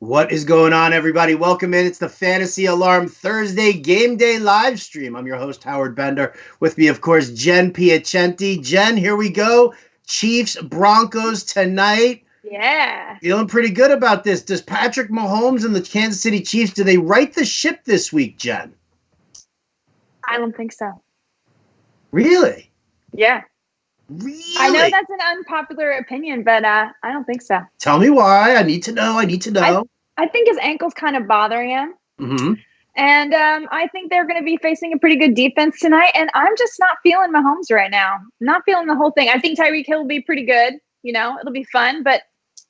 What is going on, everybody? Welcome in. It's the Fantasy Alarm Thursday Game Day live stream. I'm your host, Howard Bender. With me, of course, Jen Piacenti. Jen, here we go. Chiefs, Broncos tonight. Yeah. Feeling pretty good about this. Does Patrick Mahomes and the Kansas City Chiefs, do they right the ship this week, Jen? I don't think so. Really? Yeah. Really? I know that's an unpopular opinion, but I don't think so. Tell me why. I need to know. I think his ankle's kind of bothering him. Mm-hmm. And I think they're going to be facing a pretty good defense tonight. And I'm just not feeling Mahomes right now. Not feeling the whole thing. I think Tyreek Hill will be pretty good. You know, it'll be fun. But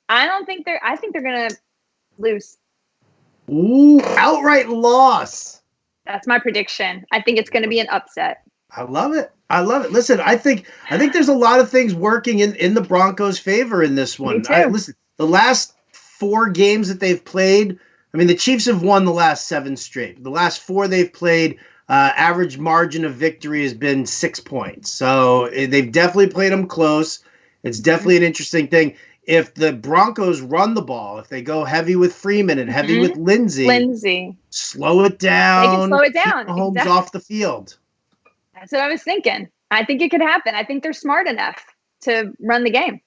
I think they're going to lose. Ooh, outright loss. That's my prediction. I think it's going to be an upset. I love it. Listen, I think there's a lot of things working in the Broncos' favor in this one. Me too. Listen, the last 4 games that they've played, I mean, the Chiefs have won the last 7 straight. The last 4 they've played, average margin of victory has been 6 points. So they've definitely played them close. It's definitely an interesting thing. If the Broncos run the ball, if they go heavy with Freeman and heavy with Lindsey, slow it down. They can slow it down. Keep Mahomes off the field. That's what I was thinking. I think it could happen. I think they're smart enough to run the game.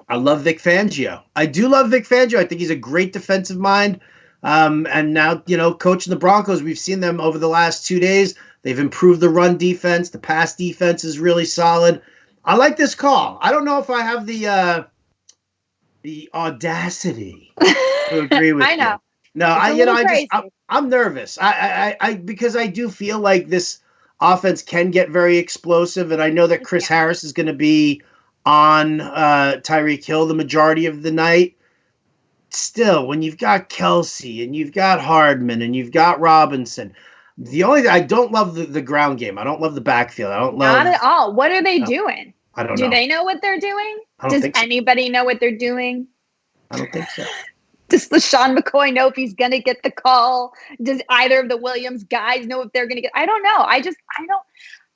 I love Vic Fangio. I do love Vic Fangio. I think he's a great defensive mind. And now, coaching the Broncos, we've seen them over the last 2 days. They've improved the run defense. The pass defense is really solid. I like this call. I don't know if I have the audacity to agree with I know. you. No, I'm nervous. I because I do feel like this offense can get very explosive, and I know that Chris Harris is going to be on Tyreek Hill the majority of the night. Still, when you've got Kelsey and you've got Hardman and you've got Robinson, I don't love the ground game. I don't love the backfield. I don't love. Not at all. What are they doing? I don't know. Do they know what they're doing? Does anybody know what they're doing? I don't think so. Does Lesean McCoy know if he's going to get the call? Does either of the Williams guys know if they're going to get? I don't know.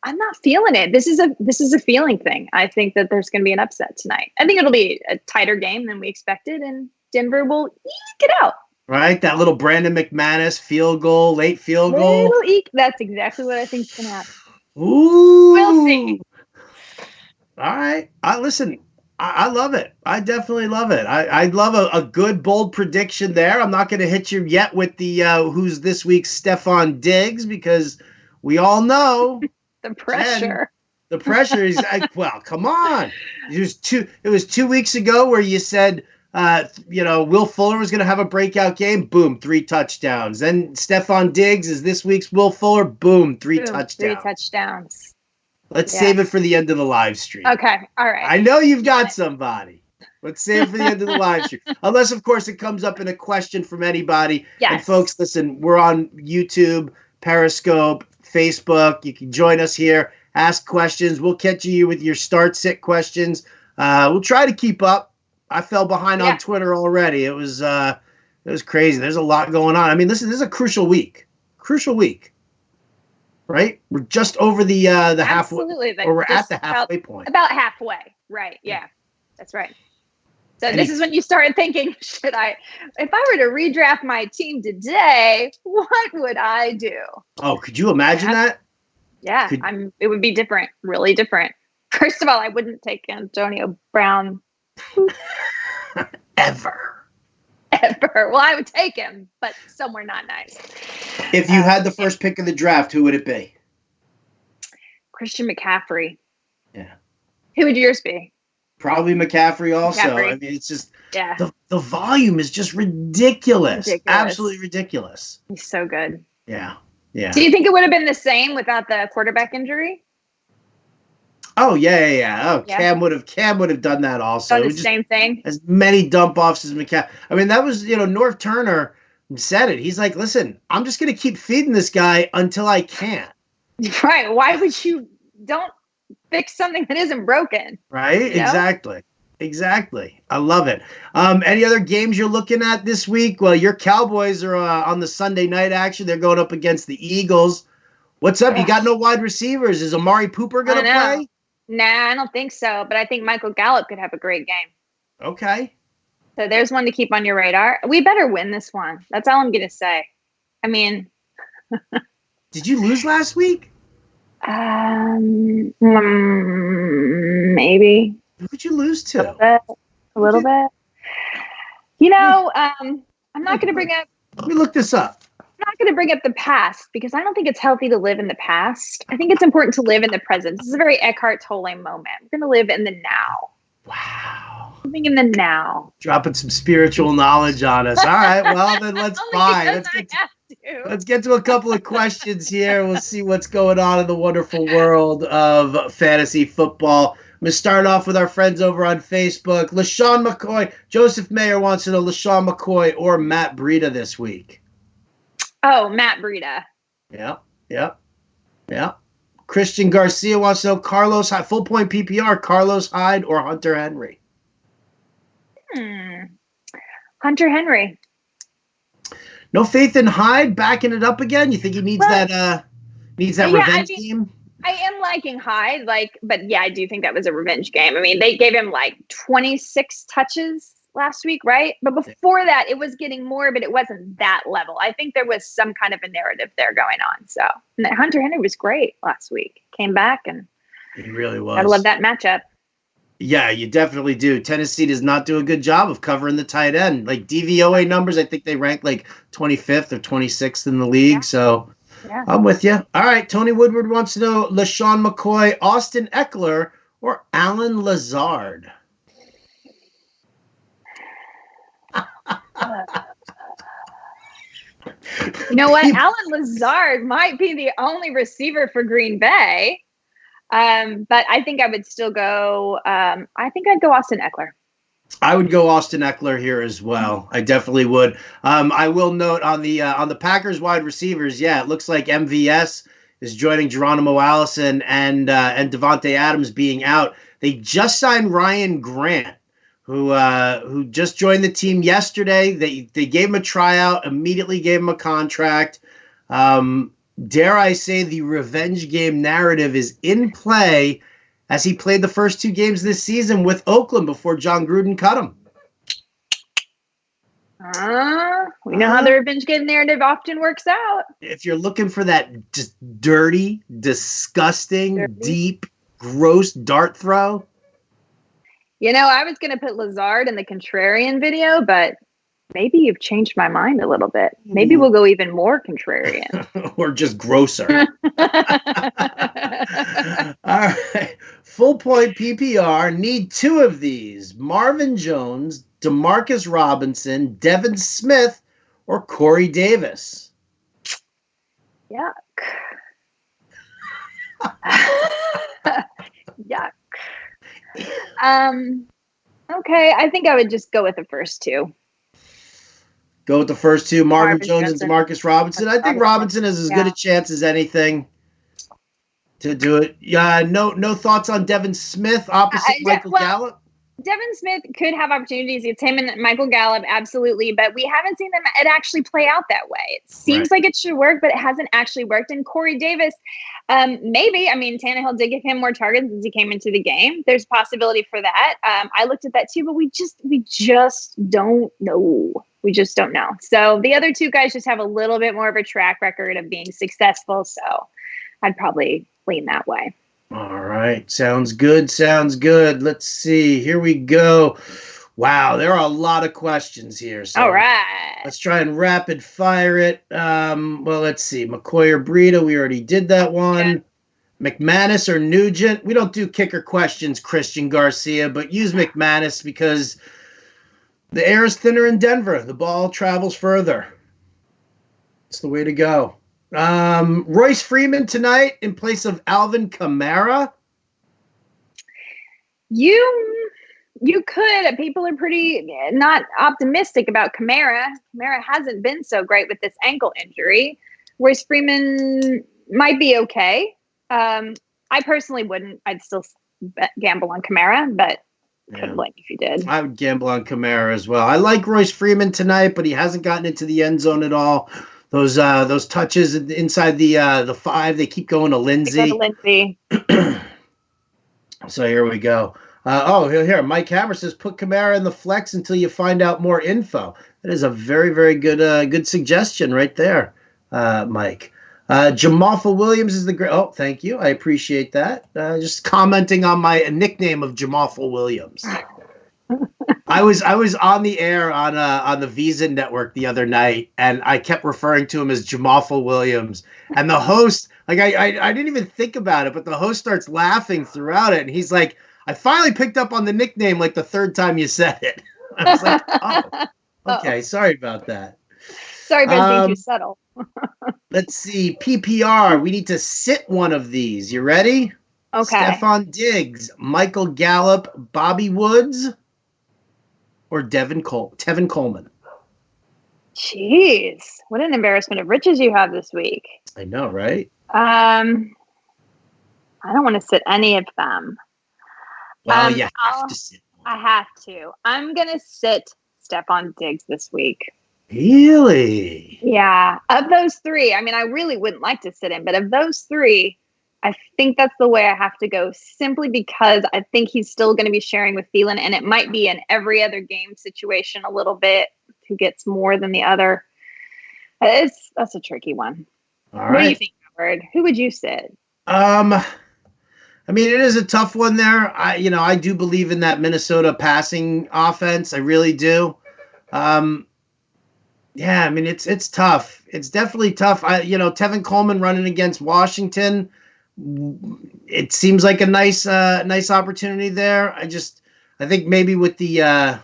I'm not feeling it. This is a feeling thing. I think that there's going to be an upset tonight. I think it'll be a tighter game than we expected, and Denver will eke it out. Right, that little Brandon McManus late field goal. That's exactly what I think is going to happen. Ooh, we'll see. All right, listen. I love it. I definitely love it. I love a good, bold prediction there. I'm not going to hit you yet with the who's this week's Stefon Diggs, because we all know the pressure. The pressure is well, come on. It was 2 weeks ago where you said Will Fuller was going to have a breakout game. Boom, 3 touchdowns. Then Stefon Diggs is this week's Will Fuller. Boom, 3 touchdowns. 3 touchdowns. Let's save it for the end of the live stream. Okay. All right. I know you've got somebody. Let's save it for the end of the live stream. Unless, of course, it comes up in a question from anybody. Yes. And folks, listen, we're on YouTube, Periscope, Facebook. You can join us here. Ask questions. We'll catch you with your start-sit questions. We'll try to keep up. I fell behind on Twitter already. It was crazy. There's a lot going on. I mean, listen, this is a crucial week. Right? We're just over the halfway. Absolutely. Or we're at the halfway point. About halfway. Right. Yeah. That's right. So this is when you start thinking, if I were to redraft my team today, what would I do? Oh, could you imagine that? Yeah. It would be different. Really different. First of all, I wouldn't take Antonio Brown. Ever. Well, I would take him, but somewhere not nice. If you had the first pick of the draft, who would it be? Christian McCaffrey. Yeah. Who would yours be? Probably McCaffrey also. I mean, it's just the volume is just ridiculous. Absolutely ridiculous. He's so good. Yeah. Do you think it would have been the same without the quarterback injury? Oh, yeah. Oh, yeah. Cam would have done that also. Done the same thing. As many dump offs as McCaffrey. I mean, that was, North Turner said it. He's like, listen, I'm just going to keep feeding this guy until I can't. Right. Why would you don't fix something that isn't broken? Right. Exactly. I love it. Any other games you're looking at this week? Well, your Cowboys are on the Sunday night action. They're going up against the Eagles. What's up? You got no wide receivers. Is Amari Cooper going to play? Nah, I don't think so. But I think Michael Gallup could have a great game. Okay. So there's one to keep on your radar. We better win this one. That's all I'm going to say. I mean. Did you lose last week? Maybe. Who did you lose to? A little bit. You know, I'm not going to bring up. Let me look this up. I'm not going to bring up the past because I don't think it's healthy to live in the past. I think it's important to live in the present. This is a very Eckhart Tolle moment. We're going to live in the now. Wow. Living in the now. Dropping some spiritual knowledge on us. All right. Well, then let's fly. Let's get to a couple of questions here. We'll see what's going on in the wonderful world of fantasy football. I'm going to start off with our friends over on Facebook. Lesean McCoy. Joseph Mayer wants to know Lesean McCoy or Matt Breida this week. Oh, Matt Breida. Yeah. Christian Garcia wants to know Carlos Hyde, full point PPR, Carlos Hyde or Hunter Henry? Hunter Henry. No faith in Hyde backing it up again? You think he needs that revenge game? I am liking Hyde, but yeah, I do think that was a revenge game. I mean, they gave him 26 touches last week, right? But before that, it was getting more, but it wasn't that level. I think there was some kind of a narrative there going on. So Hunter Henry was great last week. Came back and he really was. I love that matchup. Yeah, you definitely do. Tennessee does not do a good job of covering the tight end. DVOA numbers, I think they rank 25th or 26th in the league. Yeah. So yeah. I'm with you. All right, Tony Woodward wants to know Lesean McCoy, Austin Eckler, or Alan Lazard? You know what? Alan Lazard might be the only receiver for Green Bay. But I think I would still go. I think I'd go Austin Eckler. I would go Austin Eckler here as well. I definitely would. I will note on the Packers wide receivers. Yeah, it looks like MVS is joining Geronimo Allison and Devontae Adams being out. They just signed Ryan Grant, who just joined the team yesterday. They gave him a tryout, immediately gave him a contract. Dare I say the revenge game narrative is in play as he played the first 2 games this season with Oakland before John Gruden cut him. We know how the revenge game narrative often works out. If you're looking for that just dirty, disgusting, deep, gross dart throw. You know, I was going to put Lazard in the contrarian video, but maybe you've changed my mind a little bit. Maybe we'll go even more contrarian. Or just grosser. All right. Full point PPR. Need 2 of these. Marvin Jones, Demarcus Robinson, Devin Smith, or Corey Davis. Yuck. Yuck. Okay, I think I would just go with the first 2. Go with the first 2, Marvin Jones and Demarcus Robinson. I think Robinson has as good a chance as anything to do it. Yeah, no thoughts on Devin Smith opposite Michael Gallup? Devin Smith could have opportunities. It's him and Michael Gallup, absolutely. But we haven't seen it actually play out that way. It seems like it should work, but it hasn't actually worked. And Corey Davis, maybe. I mean, Tannehill did give him more targets as he came into the game. There's possibility for that. I looked at that too, but we just don't know. We just don't know. So the other 2 guys just have a little bit more of a track record of being successful. So I'd probably lean that way. All right. Sounds good. Let's see. Here we go. Wow. There are a lot of questions here. So all right. Let's try and rapid fire it. Well, let's see. McCoy or Breida. We already did that one. Yeah. McManus or Nugent. We don't do kicker questions, Christian Garcia, but use McManus because the air is thinner in Denver. The ball travels further. It's the way to go. Royce Freeman tonight in place of Alvin Kamara. You could. People are pretty not optimistic about Kamara. Kamara hasn't been so great with this ankle injury. Royce Freeman might be okay. I personally wouldn't. I'd still gamble on Kamara, but couldn't blame if you did. I would gamble on Kamara as well. I like Royce Freeman tonight, but he hasn't gotten into the end zone at all. Those touches inside the 5, they keep going to Lindsay. So here we go. Here, Mike Hammer says, put Kamara in the flex until you find out more info. That is a very, very good suggestion right there, Mike. Jamalfa Williams is the great. Oh, thank you. I appreciate that. Just commenting on my nickname of Jamalfa Williams. I was on the air on the Visa network the other night, and I kept referring to him as Jamalfa Williams. And the host, like I didn't even think about it, but the host starts laughing throughout it, and he's like, "I finally picked up on the nickname like the third time you said it." I was like, "Oh, okay, sorry about that." Sorry about being too subtle. Let's see, PPR. We need to sit one of these. You ready? Okay. Stefon Diggs, Michael Gallup, Bobby Woods, or Tevin Coleman. Jeez, what an embarrassment of riches you have this week. I know, right? I don't want to sit any of them. Well, you have to sit one. I have to. I'm going to sit Stefon Diggs this week. Really? Yeah. Of those three, I mean, I really wouldn't like to sit him, but of those three, I think that's the way I have to go, simply because I think he's still going to be sharing with Thielen, and it might be an every other game situation a little bit, who gets more than the other. That's a tricky one. All right. What do you think, Howard? Who would you sit? I mean, it is a tough one there. I do believe in that Minnesota passing offense. I really do. Yeah, I mean, it's tough. It's definitely tough. Tevin Coleman running against Washington, it seems like a nice opportunity there. I think maybe with the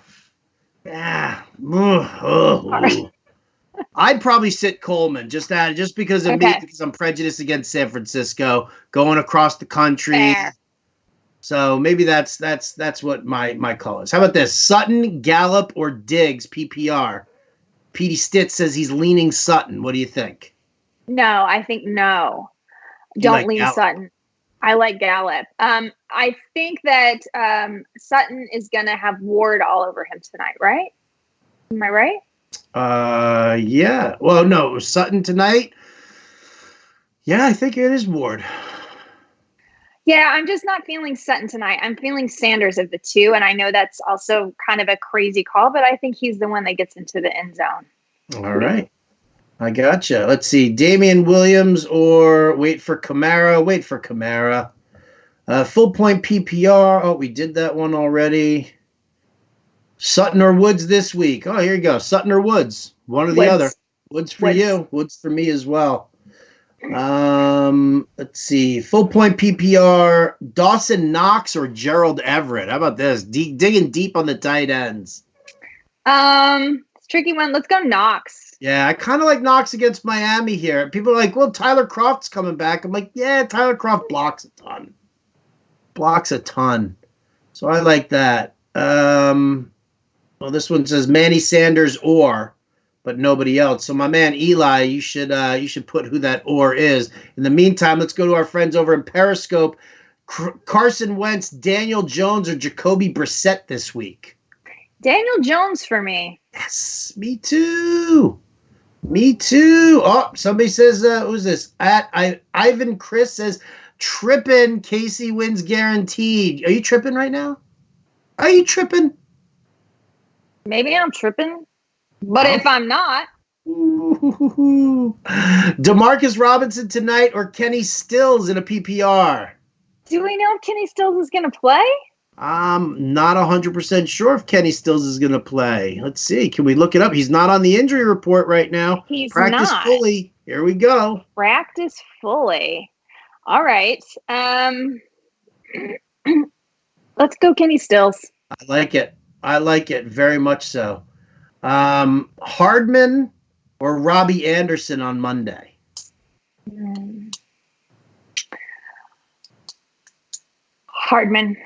I'd probably sit Coleman just because of me, because I'm prejudiced against San Francisco going across the country. Fair. So maybe that's what my call is. How about this? Sutton, Gallup, or Diggs PPR? Petey Stitz says he's leaning Sutton. What do you think? No, I think no. Don't lean Gallup. Sutton. I like Gallup. I think that Sutton is going to have Ward all over him tonight, right? Am I right? Yeah. Well, no, it was Sutton tonight. Yeah, I think it is Ward. Yeah, I'm just not feeling Sutton tonight. I'm feeling Sanders of the two, and I know that's also kind of a crazy call, but I think he's the one that gets into the end zone. All right. I gotcha. Let's see. Damian Williams or wait for Kamara. Full point PPR. Oh, we did that one already. Sutton or Woods this week. Oh, here you go. Sutton or Woods. One or the other. Woods for you. Woods for me as well. Let's see. Full point PPR. Dawson Knox or Gerald Everett. How about this? Digging deep on the tight ends. It's a tricky one. Let's go Knox. Yeah, I kind of like Knox against Miami here. People are like, well, Tyler Kroft's coming back. I'm like, yeah, Tyler Kroft blocks a ton. So I like that. Well, this one says Manny Sanders but nobody else. So my man Eli, you should put who that is. In the meantime, let's go to our friends over in Periscope. Carson Wentz, Daniel Jones, or Jacoby Brissett this week? Daniel Jones for me. Yes, me too. Oh, somebody says, who's this? Ivan Chris says, tripping, Casey wins guaranteed. Are you tripping right now? Are you tripping? Maybe I'm tripping, but if I'm not. Demarcus Robinson tonight or Kenny Stills in a PPR? Do we know if Kenny Stills is going to play? I'm not 100% sure if Kenny Stills is going to play. Let's see. Can we look it up? He's not on the injury report right now. He's Practice not. fully. Here we go. Practice fully. All right. Let's go Kenny Stills. I like it very much so. Hardman or Robbie Anderson on Monday? Hardman.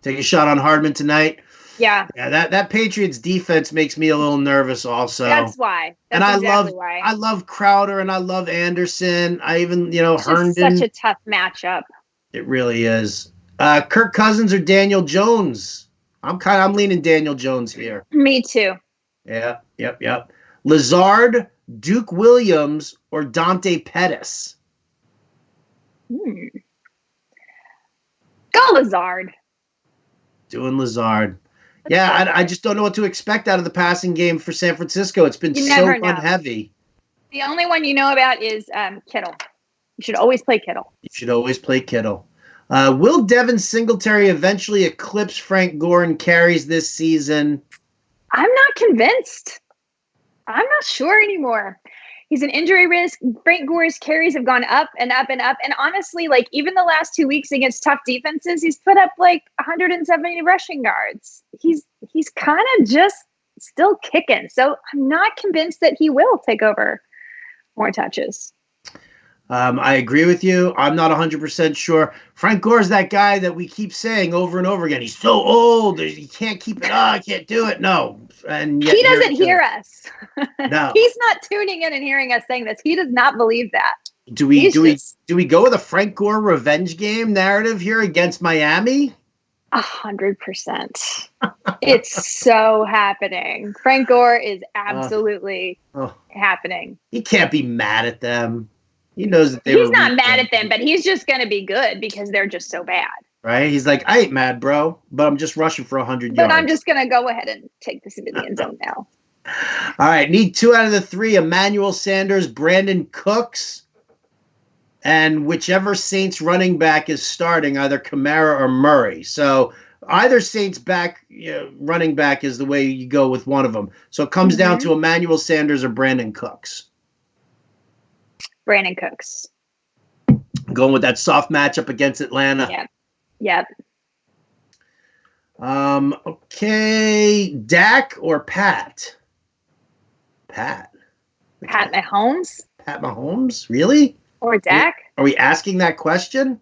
Take a shot on Hardman tonight. Yeah. Yeah, that Patriots defense makes me a little nervous also. That's why. I love Crowder and I love Anderson. I even, Herndon. Such a tough matchup. It really is. Kirk Cousins or Daniel Jones? I'm leaning Daniel Jones here. Me too. Yeah, yep. Lazard, Duke Williams, or Dante Pettis? Go Lazard. Doing Lazard. Yeah, I just don't know what to expect out of the passing game for San Francisco. It's been so run-heavy. The only one you know about is Kittle. You should always play Kittle. Will Devin Singletary eventually eclipse Frank Gore in carries this season? I'm not convinced. I'm not sure anymore. He's an injury risk. Frank Gore's carries have gone up and up and up. And honestly, like even the last 2 weeks against tough defenses, he's put up like 170 rushing yards. He's kind of just still kicking. So I'm not convinced that he will take over more touches. I agree with you. I'm not 100% sure. Frank Gore's that guy that we keep saying over and over again. He's so old. He can't keep it up. Can't do it. No. And yet he doesn't hear us. No. He's not tuning in and hearing us saying this. He does not believe that. Do we go with a Frank Gore revenge game narrative here against Miami? 100%. It's so happening. Frank Gore is absolutely happening. He can't be mad at them. He knows that he's not mad at them, but he's just going to be good because they're just so bad. Right? He's like, I ain't mad, bro, but I'm just rushing for 100 yards. But I'm just going to go ahead and take this into the end zone now. All right. Need 2 out of the 3. Emmanuel Sanders, Brandon Cooks, and whichever Saints running back is starting, either Kamara or Murray. So either Saints running back is the way you go with one of them. So it comes down to Emmanuel Sanders or Brandon Cooks. Brandon Cooks. Going with that soft matchup against Atlanta. Yep. Okay. Dak or Pat? Pat Mahomes? Pat Mahomes? Really? Or Dak? Are we asking that question?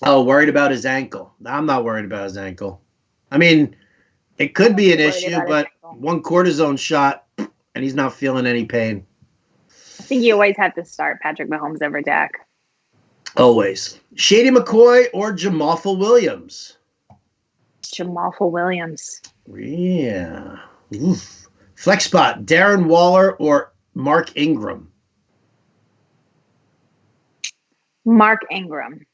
Oh, worried about his ankle. I'm not worried about his ankle. I mean, it could be an issue, but one cortisone shot, and he's not feeling any pain. I think you always have to start Patrick Mahomes over Dak. Always. Shady McCoy or Jamalful Williams? Jamalful Williams. Yeah. Oof. Flex spot, Darren Waller or Mark Ingram? Mark Ingram.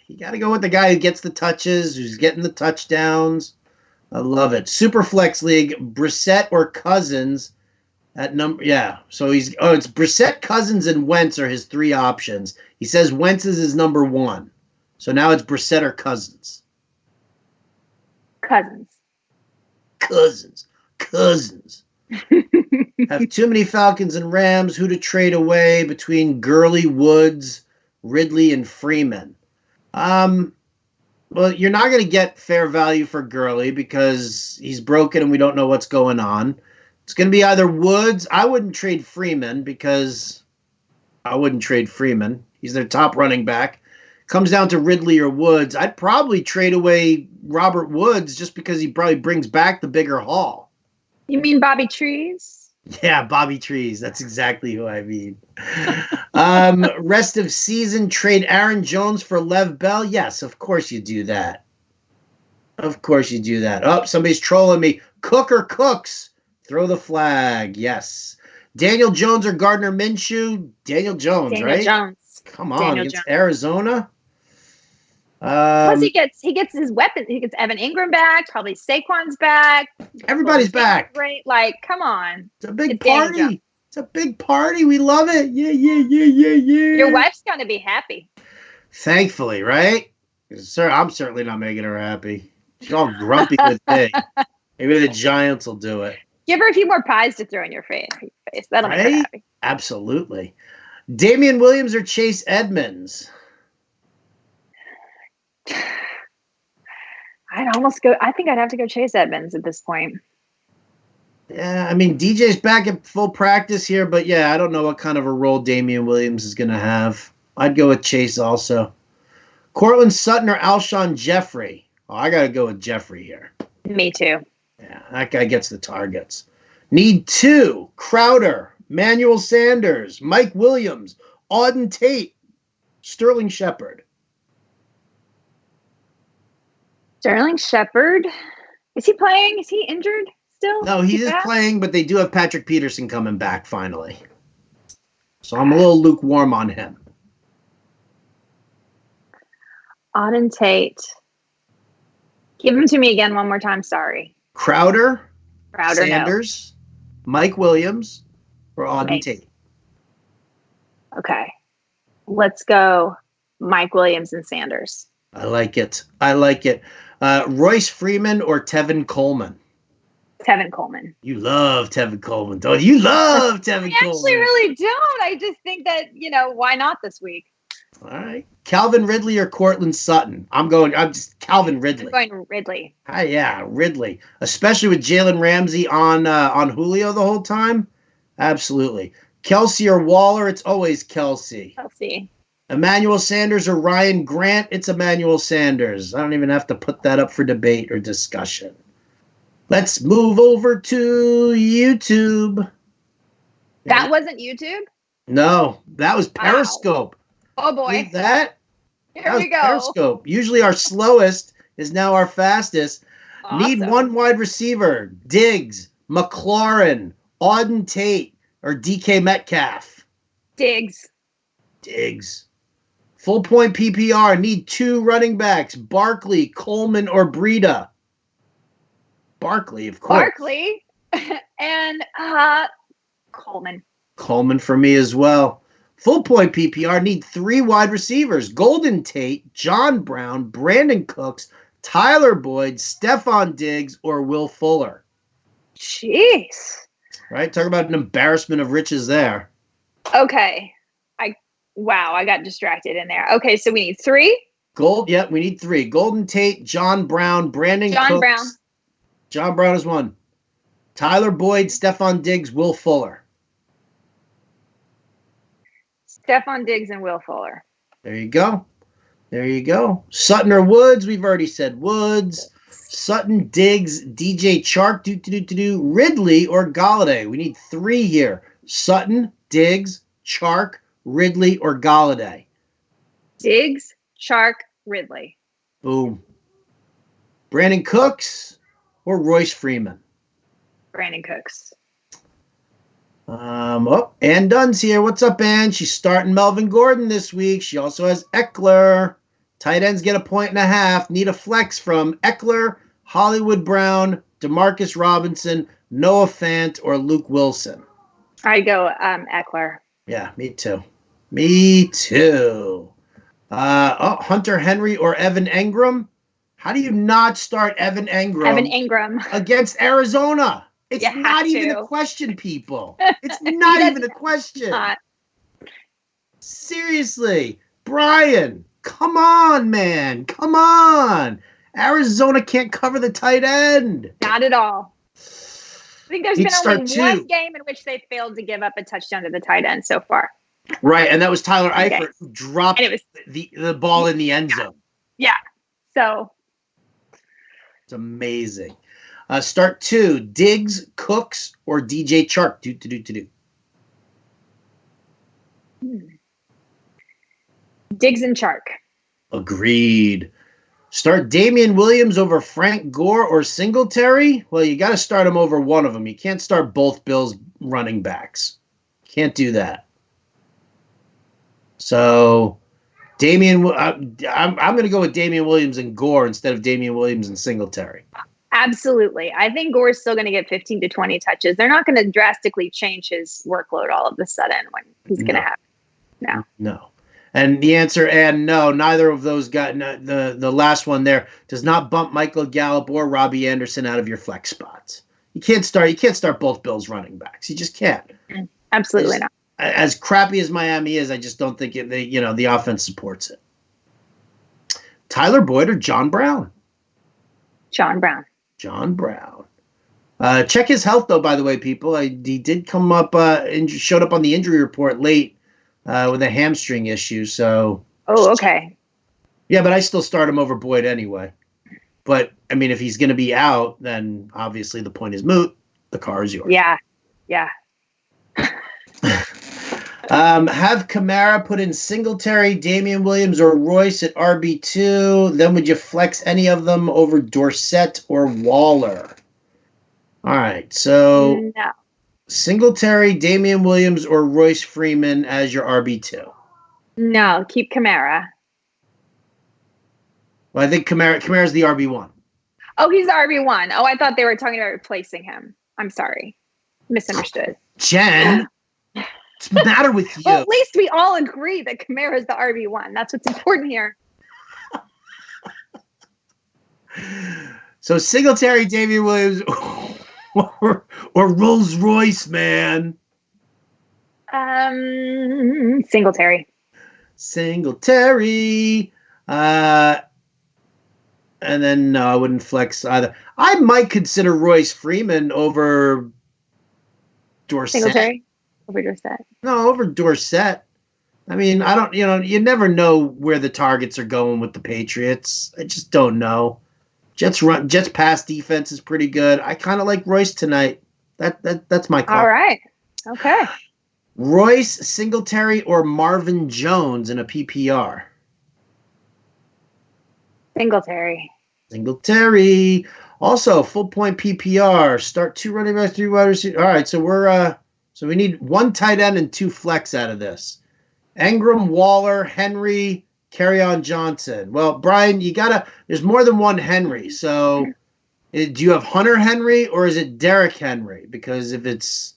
You got to go with the guy who gets the touches, who's getting the touchdowns. I love it. Super Flex League, Brissett or Cousins? At number, yeah. So it's Brissett, Cousins, and Wentz are his 3 options. He says Wentz is his number 1. So now it's Brissett or Cousins. Cousins. Have too many Falcons and Rams. Who to trade away between Gurley, Woods, Ridley, and Freeman? Well, you're not going to get fair value for Gurley because he's broken and we don't know what's going on. It's going to be either Woods. I wouldn't trade Freeman because he's their top running back. Comes down to Ridley or Woods. I'd probably trade away Robert Woods just because he probably brings back the bigger haul. You mean Bobby Trees? Yeah, Bobby Trees. That's exactly who I mean. Rest of season, trade Aaron Jones for Lev Bell. Yes, of course you do that. Oh, somebody's trolling me. Cook or Cooks? Throw the flag. Yes. Daniel Jones or Gardner Minshew? Daniel Jones, right? Jones. Come on, against Arizona. Plus he gets his weapon. He gets Evan Ingram back. Probably Saquon's back. Everybody's back. Great. Like, come on. It's a big party. It's a big party. We love it. Yeah. Your wife's going to be happy. Thankfully, right? Sir, I'm certainly not making her happy. She's all grumpy with me. Maybe the Giants will do it. Give her a few more pies to throw in your face. That'll make her happy. Absolutely. Damian Williams or Chase Edmunds? I think I'd have to go Chase Edmunds at this point. Yeah, I mean, DJ's back at full practice here, but yeah, I don't know what kind of a role Damian Williams is going to have. I'd go with Chase also. Courtland Sutton or Alshon Jeffrey? Oh, I got to go with Jeffrey here. Me too. Yeah, that guy gets the targets. Need 2. Crowder, Manuel Sanders, Mike Williams, Auden Tate, Sterling Shepard. Sterling Shepard. Is he playing? Is he injured still? No, he is playing, but they do have Patrick Peterson coming back finally. So I'm a little lukewarm on him. Auden Tate. Give them to me again one more time. Sorry. Crowder, Sanders, no. Mike Williams, or Auden Tate. Okay. Let's go Mike Williams and Sanders. I like it. Royce Freeman or Tevin Coleman? Tevin Coleman. You love Tevin Coleman, don't you? You love Tevin Coleman. I actually really don't. I just think that, why not this week? All right. Calvin Ridley or Courtland Sutton? I'm just Calvin Ridley. I'm going Ridley. Yeah, Ridley. Especially with Jalen Ramsey on Julio the whole time. Absolutely. Kelsey or Waller? It's always Kelsey. Emmanuel Sanders or Ryan Grant? It's Emmanuel Sanders. I don't even have to put that up for debate or discussion. Let's move over to YouTube. That wasn't YouTube? No, that was Periscope. Wow. Oh, boy. Leave that? Here we go. Periscope. Usually our slowest is now our fastest. Awesome. Need one wide receiver. Diggs, McLaurin, Auden Tate, or DK Metcalf? Diggs. Full point PPR. Need two running backs. Barkley, Coleman, or Breida? Barkley, of course. Barkley and Coleman. Coleman for me as well. Full point PPR. Need three wide receivers. Golden Tate, John Brown, Brandon Cooks, Tyler Boyd, Stefon Diggs, or Will Fuller? Jeez. Right? Talk about an embarrassment of riches there. Okay. I got distracted in there. Okay, so we need three? We need three. Golden Tate, John Brown, Brandon Cooks. John Brown is one. Tyler Boyd, Stefon Diggs, Will Fuller. Stefon Diggs and Will Fuller. There you go. Sutton or Woods? We've already said Woods. Sutton, Diggs, DJ Chark, Ridley or Galladay. We need three here. Sutton, Diggs, Chark, Ridley or Galladay. Diggs, Chark, Ridley. Boom. Brandon Cooks or Royce Freeman? Brandon Cooks. Ann Dunn's here. What's up, Ann? She's starting Melvin Gordon this week. She also has Eckler. Tight ends get 1.5. Need a flex from Eckler, Hollywood Brown, Demarcus Robinson, Noah Fant, or Luke Wilson. I go Eckler. Yeah, me too. Hunter Henry or Evan Engram? How do you not start Evan Engram against Arizona? It's not even a question, people. It's not even a question. Seriously. Brian, come on, man. Come on. Arizona can't cover the tight end. Not at all. I think there's been only one game in which they failed to give up a touchdown to the tight end so far. Right, and that was Tyler Eifert who dropped the ball in the end zone. Yeah, so. It's amazing. Start two, Diggs, Cooks, or DJ Chark. Diggs and Chark. Agreed. Start Damian Williams over Frank Gore or Singletary? Well, you got to start him over one of them. You can't start both Bills running backs. Can't do that. So, I'm going to go with Damian Williams and Gore instead of Damian Williams and Singletary. Absolutely. I think Gore's still going to get 15 to 20 touches. They're not going to drastically change his workload all of a sudden when he's going to have. No. And the answer, and no, neither of those got the last one there does not bump Michael Gallup or Robbie Anderson out of your flex spots. You can't start both Bills running backs. You just can't. Absolutely not. As crappy as Miami is, I just don't think the offense supports it. Tyler Boyd or John Brown? John Brown. Check his health, though, by the way, people. He did come up and showed up on the injury report late with a hamstring issue. So. Oh, okay. Yeah, but I still start him over Boyd anyway. But, I mean, if he's going to be out, then obviously the point is moot. The car is yours. Yeah. Have Kamara put in Singletary, Damian Williams, or Royce at RB2. Then would you flex any of them over Dorsett or Waller? All right, so no. Singletary, Damian Williams, or Royce Freeman as your RB2. No, keep Kamara. Well, I think Kamara's the RB1. Oh, he's the RB1. Oh, I thought they were talking about replacing him. I'm sorry. Misunderstood. Jen, what's the matter with you? Well, at least we all agree that Kamara's the RB1. That's what's important here. So Singletary, Damian Williams, or Rolls Royce, man. Singletary. And then no, I wouldn't flex either. I might consider Royce Freeman over Dorsett. Singletary over Dorsett. No, over Dorsett. I mean, I don't. You never know where the targets are going with the Patriots. I just don't know. Jets pass defense is pretty good. I kind of like Royce tonight. That's my call. All right. Okay. Royce, Singletary, or Marvin Jones in a PPR? Singletary. Also, full point PPR. Start 2 running backs, 3 wide receivers. All right, so we need 1 tight end and 2 flex out of this. Engram, Waller, Henry, Kerryon Johnson. Well, Brian, there's more than one Henry. So do you have Hunter Henry or is it Derrick Henry? Because if it's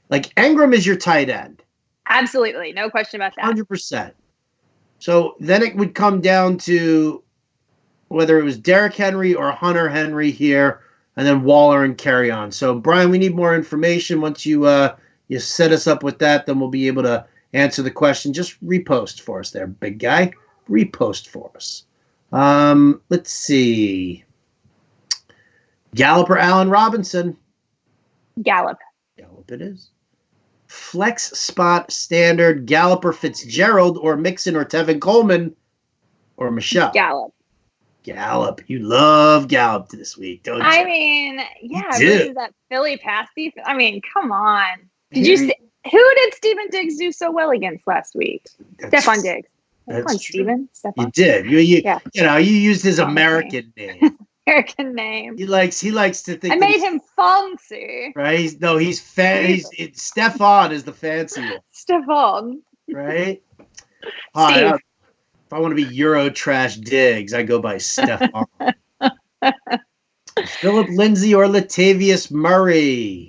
like Engram is your tight end. Absolutely. No question about that. 100%. So then it would come down to whether it was Derrick Henry or Hunter Henry here, and then Waller and Kerryon. So, Brian, we need more information. Once you set us up with that, then we'll be able to answer the question. Just repost for us there, big guy. Repost for us. Let's see. Gallup or Allen Robinson? Gallup. Gallup it is. Flex spot standard, Gallup or Fitzgerald or Mixon or Tevin Coleman or Michelle? Gallup. You love Gallup this week, don't you? I mean, yeah. Versus that Philly pass defense. I mean, come on. Did you see who did Stefon Diggs do so well against last week? Stefon Diggs. That's Stephen. You did. You used his American name. American name. He likes to think. I made him fancy. Right? He's Stefon is the fancy one. Stefon. Right? Steve. If I want to be Eurotrash Diggs, I go by Stefon. Phillip Lindsay or Latavius Murray?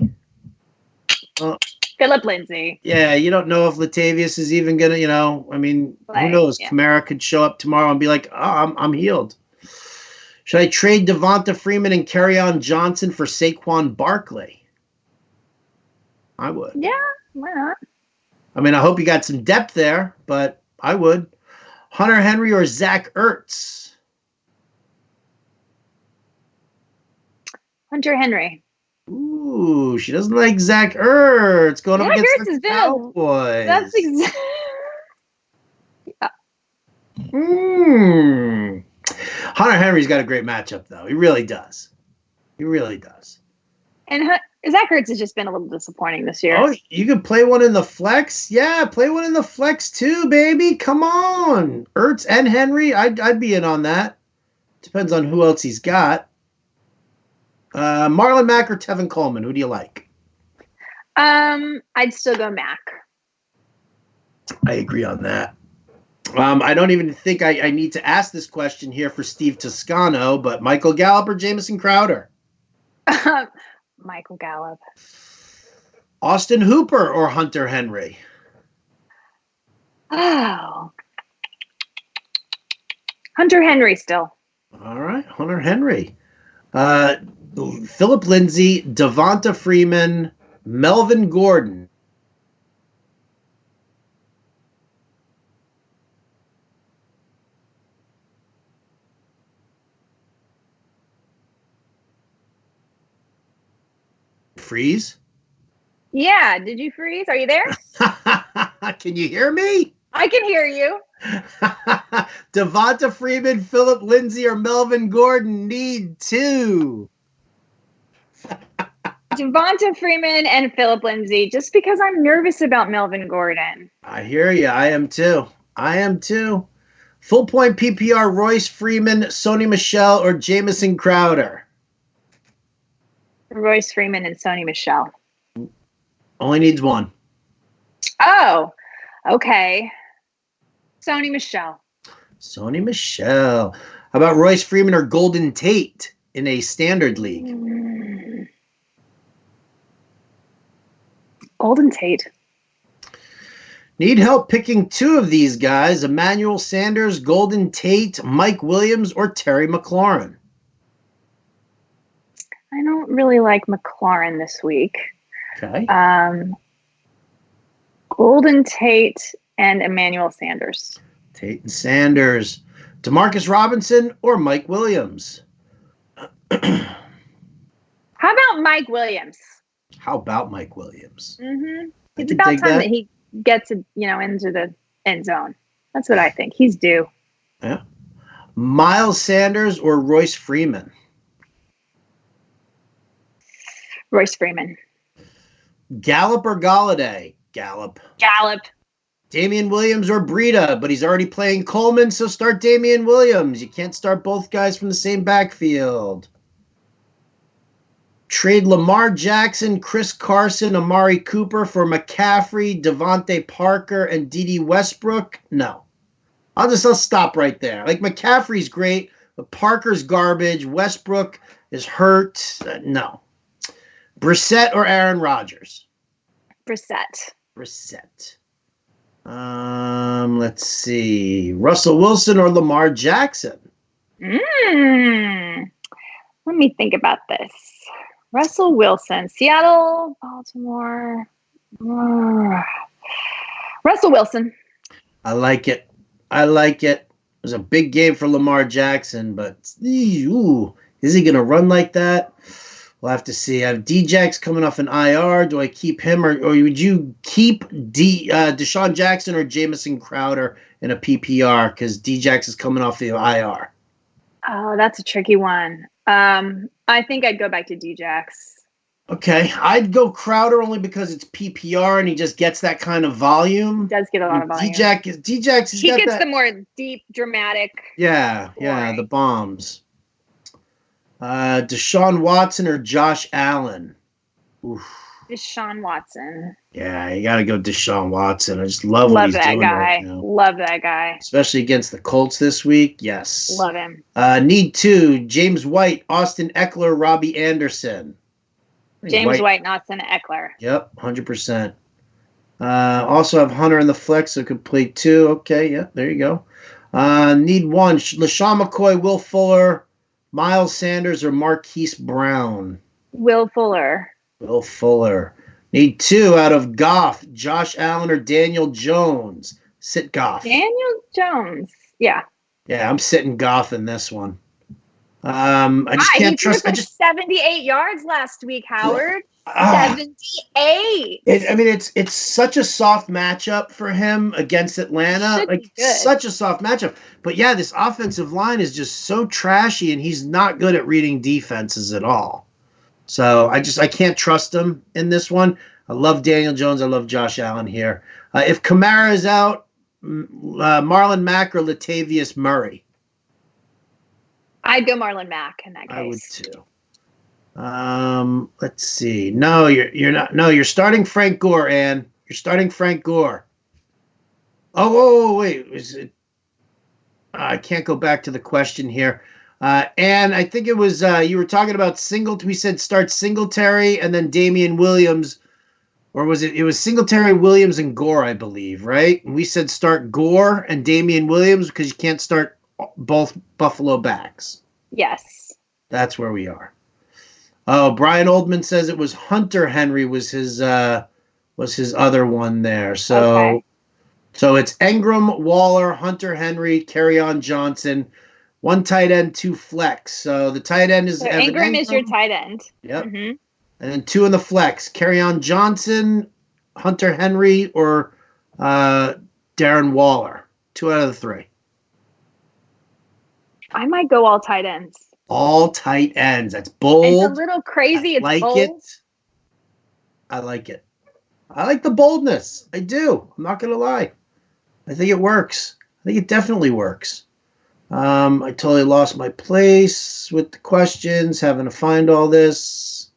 Phillip Lindsay. Yeah, you don't know if Latavius is even gonna, who knows? Yeah. Kamara could show up tomorrow and be like, "Oh, I'm healed." Should I trade Devonta Freeman and Kerryon Johnson for Saquon Barkley? I would. Yeah, why not? I mean, I hope you got some depth there, but I would. Hunter Henry or Zach Ertz? Hunter Henry. Ooh, she doesn't like Zach Ertz going up against the Cowboys. That's exactly. Yeah. Hunter Henry's got a great matchup, though. He really does. And Zach Ertz has just been a little disappointing this year. Oh, you could play one in the flex? Yeah, play one in the flex too, baby. Come on. Ertz and Henry, I'd be in on that. Depends on who else he's got. Marlon Mack or Tevin Coleman? Who do you like? I'd still go Mack. I agree on that. I don't even think I need to ask this question here for Steve Toscano, but Michael Gallup or Jamison Crowder? Michael Gallup. Austin Hooper or Hunter Henry? Oh. Hunter Henry still. All right, Hunter Henry. Phillip Lindsay, Devonta Freeman, Melvin Gordon. Freeze? Yeah, did you freeze? Are you there? Can you hear me? I can hear you. Devonta Freeman, Phillip Lindsay, or Melvin Gordon need 2. Devonta Freeman and Phillip Lindsay, just because I'm nervous about Melvin Gordon. I hear you. I am too. Full point PPR, Royce Freeman, Sony Michel, or Jamison Crowder? Royce Freeman and Sony Michel. Only needs 1. Oh, okay. Sony Michel. How about Royce Freeman or Golden Tate? in a standard league? Golden Tate. Need help picking two of these guys: Emmanuel Sanders, Golden Tate, Mike Williams, or Terry McLaurin? I don't really like McLaurin this week. Okay. Golden Tate and Emmanuel Sanders. Tate and Sanders. Demarcus Robinson or Mike Williams? How about Mike Williams? How about Mike Williams? Mm-hmm. It's about time that he gets into the end zone. That's what I think. He's due. Yeah. Miles Sanders or Royce Freeman? Royce Freeman. Gallup or Galladay? Gallup. Damian Williams or Breida, but he's already playing Coleman, so start Damian Williams. You can't start both guys from the same backfield. Trade Lamar Jackson, Chris Carson, Amari Cooper for McCaffrey, Devontae Parker, and Dede Westbrook? No. I'll stop right there. Like, McCaffrey's great, but Parker's garbage. Westbrook is hurt. No. Brissett or Aaron Rodgers? Brissett. Let's see. Russell Wilson or Lamar Jackson? Let me think about this. Russell Wilson, Seattle, Baltimore. Russell Wilson. I like it. It was a big game for Lamar Jackson, but is he going to run like that? We'll have to see. I have Djax coming off an IR. Do I keep him or would you keep Deshaun Jackson or Jamison Crowder in a PPR because Djax is coming off the IR? Oh, that's a tricky one. I think I'd go back to Djax. Okay, I'd go Crowder only because it's PPR and he just gets that kind of volume. He does get a lot of volume. Djax. He gets the more deep, dramatic. Yeah, the bombs. Deshaun Watson or Josh Allen? Oof. Deshaun Watson. Yeah, you got to go Deshaun Watson. I just love what he's doing right now. Love that guy. Especially against the Colts this week. Yes. Love him. Need two. James White, Austin Eckler, Robbie Anderson. James White and Austin Eckler. Yep, 100%. Also have Hunter in the flex, so could play two. Okay, yeah, there you go. Need one. LaShawn McCoy, Will Fuller, Miles Sanders, or Marquise Brown? Will Fuller. Need two out of Goff, Josh Allen, or Daniel Jones. Sit Goff. Daniel Jones. Yeah. Yeah, I'm sitting Goff in this one. I just can't trust. 78 yards last week, Howard. 78. It's such a soft matchup for him against Atlanta. Such a soft matchup. But yeah, this offensive line is just so trashy, and he's not good at reading defenses at all. So I can't trust him in this one. I love Daniel Jones. I love Josh Allen here. If Kamara is out, Marlon Mack or Latavius Murray? I'd go Marlon Mack in that case. I would too. Let's see. No, you're not. No, you're starting Frank Gore, Ann. You're starting Frank Gore. Oh, wait. Is it? I can't go back to the question here. And I think it was you were talking about Singletary. We said start Singletary and then Damian Williams, or was it? It was Singletary, Williams, and Gore, I believe, right? And we said start Gore and Damian Williams because you can't start both Buffalo backs. Yes, that's where we are. Oh, Brian Oldman says it was Hunter Henry was his other one there. So, okay. So it's Engram, Waller, Hunter Henry, Kerryon Johnson. One tight end, two flex. So the tight end is Engram is your tight end. Yep. Mm-hmm. And then two in the flex. Kerryon Johnson, Hunter Henry, or Darren Waller. 2 out of the 3. I might go all tight ends. All tight ends. That's bold. It's a little crazy. It's bold. I like it. I like the boldness. I do. I'm not going to lie. I think it works. I think it definitely works. I totally lost my place with the questions, having to find all this.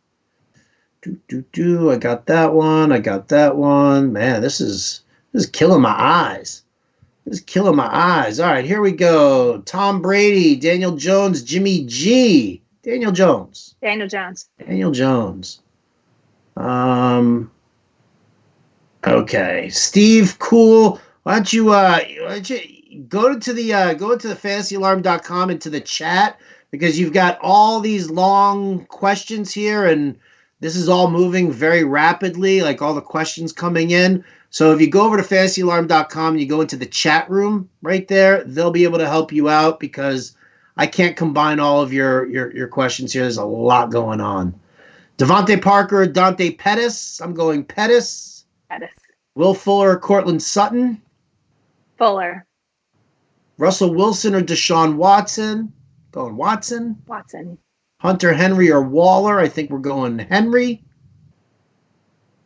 I got that one. Man, this is killing my eyes. All right, here we go. Tom Brady, Daniel Jones, Jimmy G. Daniel Jones. Daniel Jones. Daniel Jones. Okay, Steve, cool. Why don't you go to the fantasyalarm.com into the chat, because you've got all these long questions here, and this is all moving very rapidly, like all the questions coming in. So if you go over to fantasyalarm.com and you go into the chat room right there, they'll be able to help you out, because I can't combine all of your questions here. There's a lot going on. Devontae Parker, Dante Pettis. I'm going Pettis. Pettis. Will Fuller, Courtland Sutton. Fuller. Russell Wilson or Deshaun Watson. Going Watson. Watson. Hunter Henry or Waller. I think we're going Henry.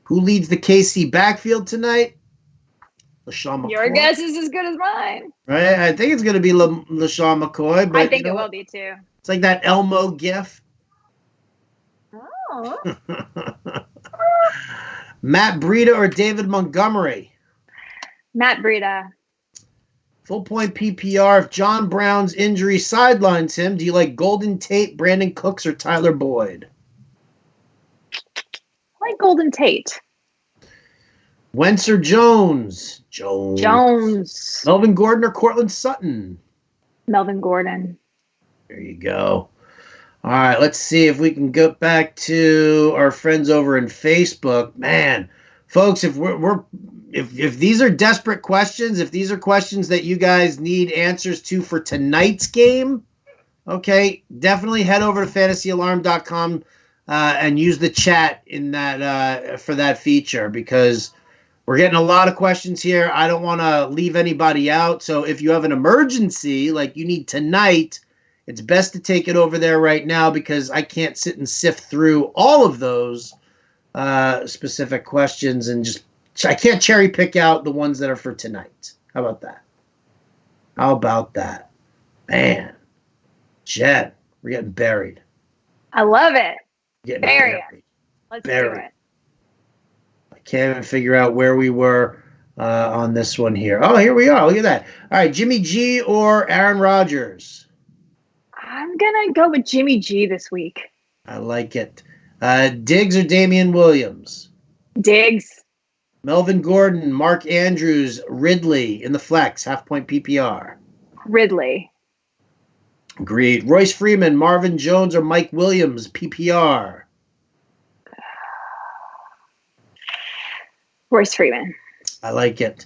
Who leads the KC backfield tonight? LeSean McCoy. Your guess is as good as mine. Right? I think it's going to be LeSean McCoy. But I think it will be too. It's like that Elmo gif. Oh. Matt Breida or David Montgomery? Matt Breida. Full point PPR. If John Brown's injury sidelines him, do you like Golden Tate, Brandon Cooks, or Tyler Boyd? I like Golden Tate. Wentz or Jones? Jones. Melvin Gordon or Courtland Sutton? Melvin Gordon. There you go. All right, let's see if we can go back to our friends over in Facebook. Man, folks, if if these are desperate questions, if these are questions that you guys need answers to for tonight's game, okay, definitely head over to fantasyalarm.com and use the chat in that for that feature, because we're getting a lot of questions here. I don't want to leave anybody out. So if you have an emergency like you need tonight, it's best to take it over there right now, because I can't sit and sift through all of those specific questions, and I can't cherry pick out the ones that are for tonight. How about that? Man, Jen, we're getting buried. I love it. Getting buried. Let's do it. I can't even figure out where we were on this one here. Oh, here we are. Look at that. All right, Jimmy G or Aaron Rodgers? I'm going to go with Jimmy G this week. I like it. Diggs or Damian Williams? Diggs. Melvin Gordon, Mark Andrews, Ridley in the flex, half-point PPR. Ridley. Agreed. Royce Freeman, Marvin Jones, or Mike Williams, PPR? Royce Freeman. I like it.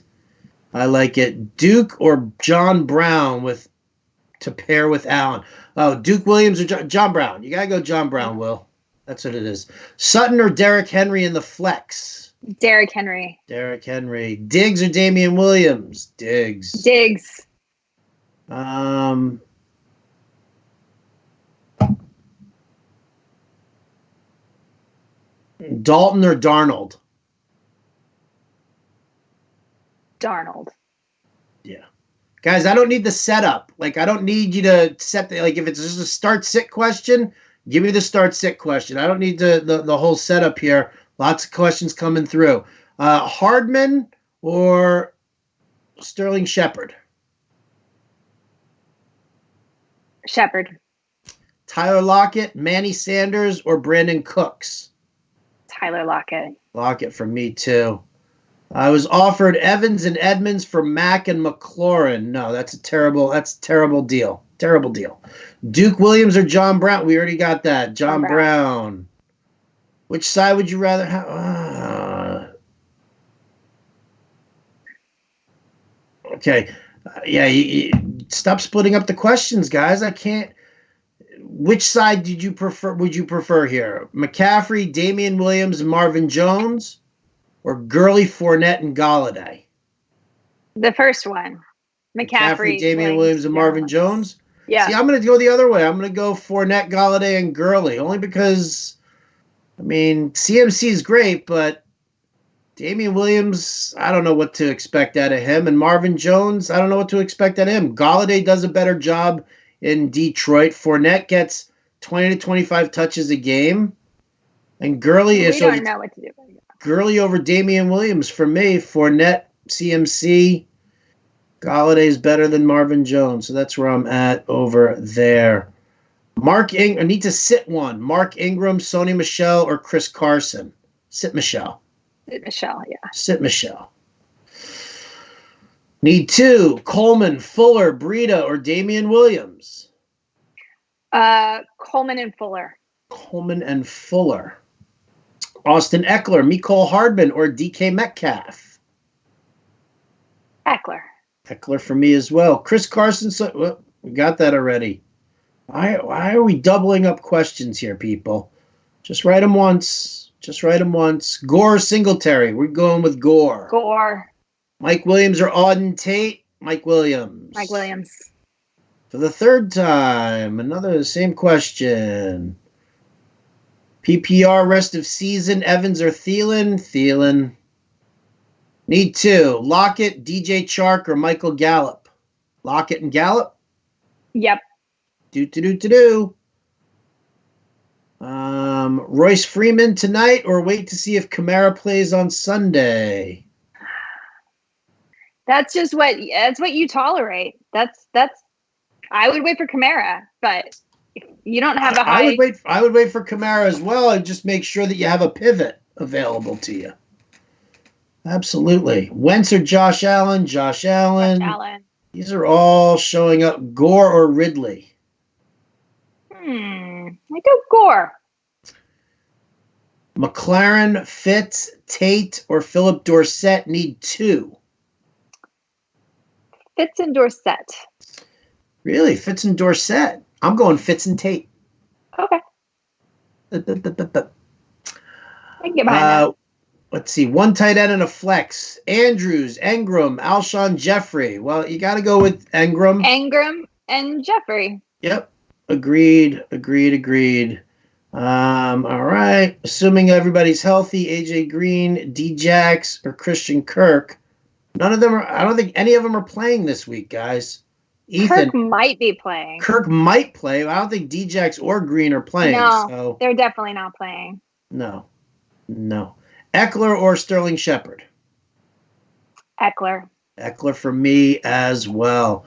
Duke or John Brown to pair with Allen? Oh, Duke Williams or John Brown? You got to go John Brown, Will. That's what it is. Sutton or Derrick Henry in the flex? Derrick Henry. Diggs or Damian Williams? Diggs. Dalton or Darnold? Darnold. Yeah. Guys, I don't need the setup. Like, I don't need you to set if it's just a start-sit question, give me the start-sit question. I don't need the whole setup here. Lots of questions coming through. Hardman or Sterling Shepard? Shepard. Tyler Lockett, Manny Sanders, or Brandon Cooks? Tyler Lockett. Lockett for me, too. I was offered Evans and Edmunds for Mack and McLaurin. No, that's a terrible deal. Terrible deal. Duke Williams or John Brown? We already got that. John Brown. Which side would you rather have? Okay. You stop splitting up the questions, guys. I can't. Which side would you prefer here? McCaffrey, Damian Williams, and Marvin Jones? Or Gurley, Fournette, and Galladay? The first one. McCaffrey, Damian Williams, and Marvin Jones? Yeah. See, I'm going to go the other way. I'm going to go Fournette, Galladay, and Gurley. Only because, CMC is great, but Damian Williams, I don't know what to expect out of him. And Marvin Jones, I don't know what to expect out of him. Galladay does a better job in Detroit. Fournette gets 20 to 25 touches a game. And Gurley is... We don't know what to do. Gurley over Damian Williams for me. Fournette, CMC, Galladay is better than Marvin Jones. So that's where I'm at over there. I need to sit one. Mark Ingram, Sony Michel, or Chris Carson? Sit Michel. Sit Michel, yeah. Sit Michel. Need 2. Coleman, Fuller, Breida, or Damian Williams? Coleman and Fuller. Coleman and Fuller. Austin Eckler, Mecole Hardman, or DK Metcalf? Eckler. Eckler for me as well. Chris Carson, well, we got that already. Why are we doubling up questions here, people? Just write them once. Gore, Singletary. We're going with Gore. Gore. Mike Williams or Auden Tate? Mike Williams. Mike Williams. For the third time, same question. PPR rest of season, Evans or Thielen? Thielen. Need 2. Lockett, DJ Chark, or Michael Gallup? Lockett and Gallup? Yep. Do. Royce Freeman tonight, or wait to see if Kamara plays on Sunday? That's what you tolerate. That's I would wait for Kamara, but if you don't have a high. I would wait for Kamara as well, and just make sure that you have a pivot available to you. Absolutely. Wentz or Josh Allen? Josh Allen. These are all showing up. Gore or Ridley? I go Gore. McLaren, Fitz, Tate, or Phillip Dorsett? Need 2. Fitz and Dorsett. Really? Fitz and Dorsett? I'm going Fitz and Tate. Okay. I can get behind that. Let's see. 1 tight end and a flex. Andrews, Engram, Alshon Jeffrey. Well, you got to go with Engram. Engram and Jeffrey. Yep. Agreed. All right. Assuming everybody's healthy, AJ Green, D-Jax, or Christian Kirk. None of them I don't think any of them are playing this week, guys. Ethan, Kirk might be playing. Kirk might play. I don't think D-Jax or Green are playing. No, so. They're definitely not playing. No. Eckler or Sterling Shepard? Eckler. Eckler for me as well.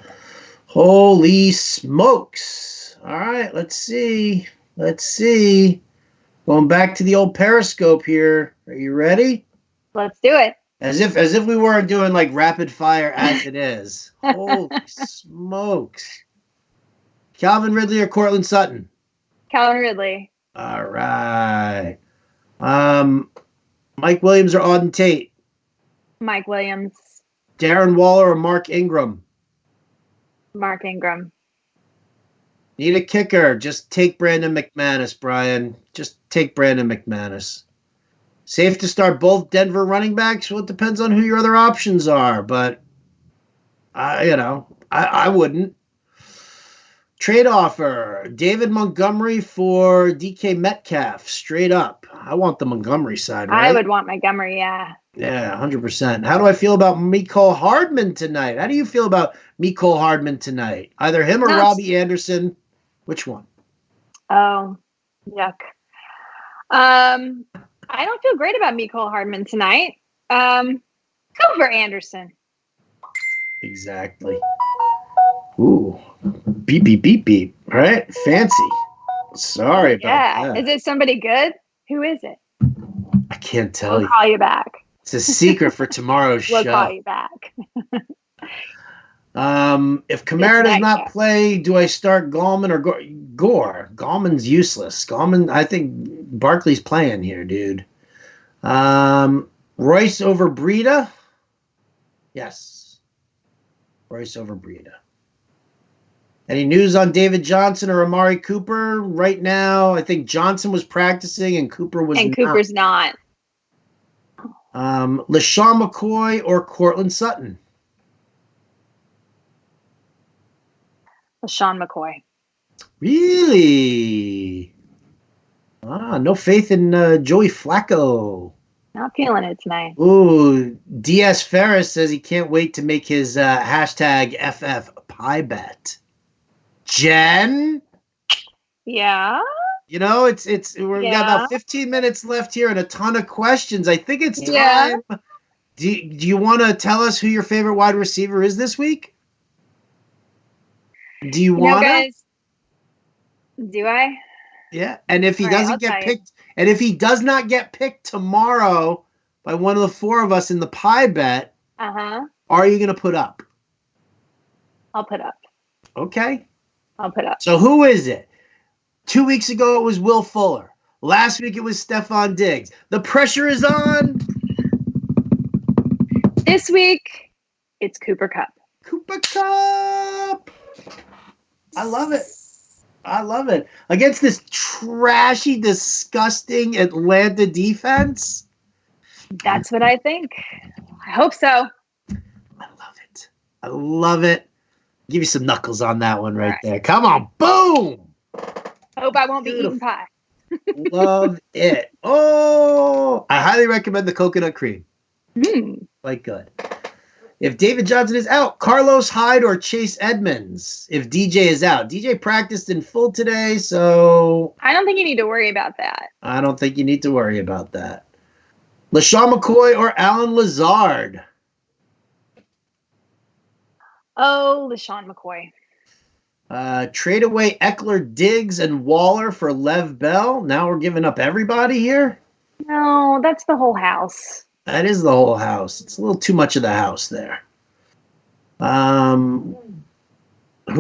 Holy smokes. All right, let's see. Going back to the old Periscope here. Are you ready? Let's do it. As if we weren't doing like rapid fire as it is. Holy smokes. Calvin Ridley or Courtland Sutton? Calvin Ridley. All right. Mike Williams or Auden Tate? Mike Williams. Darren Waller or Mark Ingram? Mark Ingram. Need a kicker. Just take Brandon McManus, Brian. Just take Brandon McManus. Safe to start both Denver running backs? Well, it depends on who your other options are, but I wouldn't. Trade offer. David Montgomery for DK Metcalf. Straight up. I want the Montgomery side, right? I would want Montgomery, yeah. Yeah, 100%. How do I feel about Mecole Hardman tonight? How do you feel about Mecole Hardman tonight? Either him or Robbie Anderson. Which one? Oh, yuck. I don't feel great about Mecole Hardman tonight. Go for Anderson. Exactly. Ooh. Beep, beep, beep, beep. All right. Fancy. Sorry about that. Is it somebody good? Who is it? I can't tell you. We'll call you back. It's a secret for tomorrow's show. We'll call you back. If Kamara does not play, do I start Gallman or Gore? Gallman's useless. I think Barkley's playing here, dude. Royce over Breida? Yes. Royce over Breida. Any news on David Johnson or Amari Cooper? Right now, I think Johnson was practicing and Cooper was not. And Cooper's not. LeSean McCoy or Courtland Sutton? LeSean McCoy. Really? No faith in Joey Flacco. Not feeling it tonight. Ooh, DS Ferris says he can't wait to make his hashtag FF pie bet. Jen? Yeah? You know, we've got about 15 minutes left here and a ton of questions. I think it's time. Yeah. Do you want to tell us who your favorite wide receiver is this week? Do you want to? Do I? Yeah. And if he doesn't get picked, and if he does not get picked tomorrow by one of the four of us in the pie bet, are you going to put up? I'll put up. Okay. I'll put up. So who is it? 2 weeks ago, it was Will Fuller. Last week, it was Stefon Diggs. The pressure is on. This week, it's Cooper Kupp. Cooper Kupp. I love it. I love it. Against this trashy, disgusting Atlanta defense. That's what I think. I hope so. I love it. I love it. Give you some knuckles on that one right there. Come on. Boom. Hope I won't be eating pie. Love it. Oh, I highly recommend the coconut cream. Quite good. If David Johnson is out, Carlos Hyde or Chase Edmunds. If DJ is out. DJ practiced in full today, so... I don't think you need to worry about that. I don't think you need to worry about that. LeSean McCoy or Alan Lazard? Oh, LeSean McCoy. Trade away Eckler, Diggs, and Waller for Lev Bell. Now we're giving up everybody here? No, that's the whole house. That is the whole house. It's a little too much of the house there. Who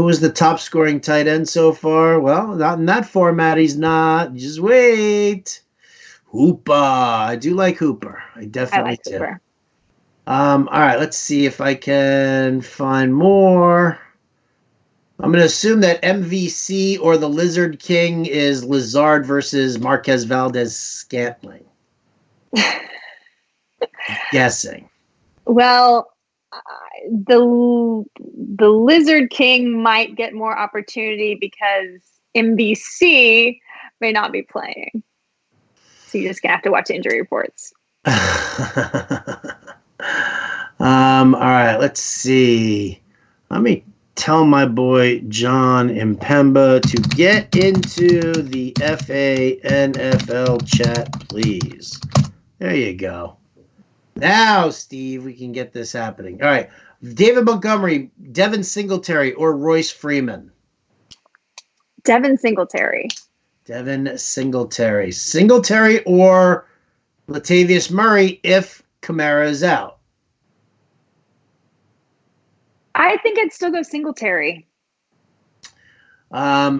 is the top scoring tight end so far? Well, not in that format. He's not. Just wait. Hooper. I do like Hooper. I definitely do. Hooper. All right. Let's see if I can find more. I'm going to assume that MVC or the Lizard King is Lazard versus Marquez Valdez-Scantling. Guessing. Well, the Lizard King might get more opportunity because MVC may not be playing. So you're just going to have to watch injury reports. All right. Let's see. Let me tell my boy John Impemba to get into the FA NFL chat, please. There you go. Now, Steve, we can get this happening. All right. David Montgomery, Devin Singletary, or Royce Freeman? Devin Singletary. Devin Singletary. Singletary or Latavius Murray if Kamara is out? I think I'd still go Singletary.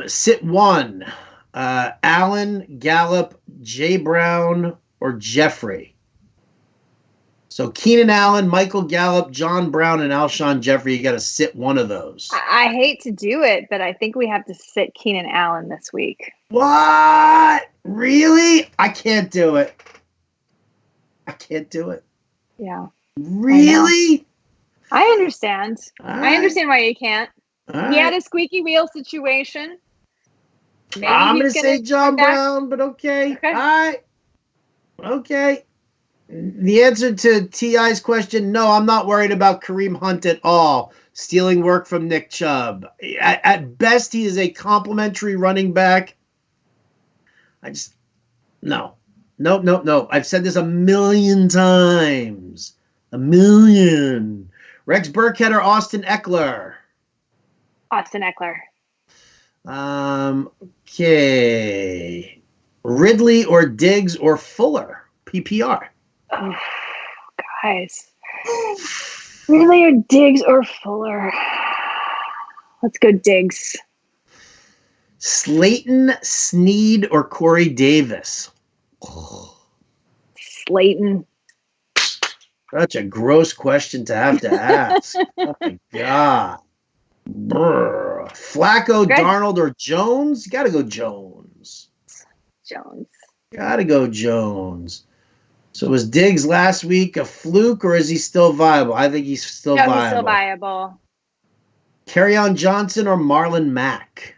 Sit one. Allen, Gallup, Jay Brown, or Jeffrey? So Keenan Allen, Michael Gallup, John Brown, and Alshon Jeffrey. You got to sit one of those. I hate to do it, but I think we have to sit Keenan Allen this week. What? Really? I can't do it. I can't do it. Yeah. Really? I understand. I understand why you can't. He had a squeaky wheel situation. Maybe I'm going to say John Brown, but okay. All right. Okay. The answer to T.I.'s question, no, I'm not worried about Kareem Hunt at all. Stealing work from Nick Chubb. At best, he is a complimentary running back. No. Nope. I've said this a million times. A million. Rex Burkhead or Austin Eckler? Austin Eckler. Okay. Ridley or Diggs or Fuller? PPR. Oh, guys. Ridley or Diggs or Fuller? Let's go Diggs. Slayton, Snead, or Corey Davis? Slayton. Such a gross question to have to ask. Oh, my God. Brr. Flacco, Darnold, or Jones? You got to go Jones. Got to go Jones. So was Diggs last week a fluke, or is he still viable? I think he's still viable. He's still viable. Kerryon Johnson or Marlon Mack?